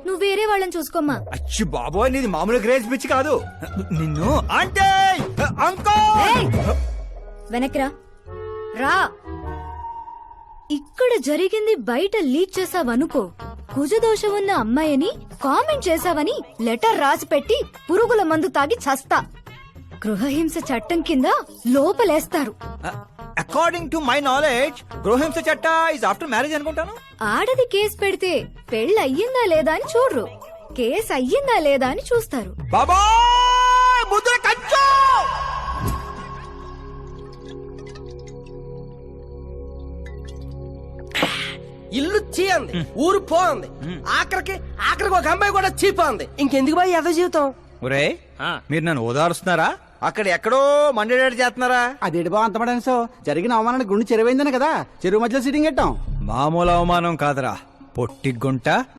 నువ్వు వేరే వాళ్ళని చూసుకోమ్మా. అచ్చి బాబోయ్, నీది మామూలు గ్రేజ్ పిచ్చి కాదు. నిన్ను అంటే ఏయ్! వెనక్రా రా. ఇక్కడ జరిగింది బయట లీక్ చేసావనుకో, కుజదోషం ఉన్న అమ్మాయిని కామెంట్ చేసావని లెటర్ రాసి పెట్టి పురుగుల మందు తాగి చస్తా. గృహహింస చట్టం కింద లోపలేస్తారు. అకార్డింగ్ టు మై నాలెడ్జ్ గృహహింస చట్ట ఇస్ ఆఫ్టర్ మ్యారేజ్ అనుకుంటాను. ఆడది కేసు పెడితే పెళ్లి అయ్యిందా లేదా అని చూడరు, కేసు అయ్యిందా లేదా అని చూస్తారు. బాబోయ్ ముద్ర కంచు. ఇల్లు చీ అంది, ఊరు పో అంది, ఆఖరికి ఒక అమ్మాయి కూడా చీప అంది. ఇంకెందుకు బాయ్ ఎద జీవితం? ఒరే మీరు నన్ను ఓదారుస్తున్నారా, అక్కడ ఎక్కడో మండేడాడు చేస్తున్నారా? అదేంటి బా అంత సో జరిగిన అవమానానికి గుండె చెరువైందని కదా చెరువు మధ్యలో సిట్టింగ్ పెట్టాం. మామూలు అవమానం కాదురా, పొట్టి గుంట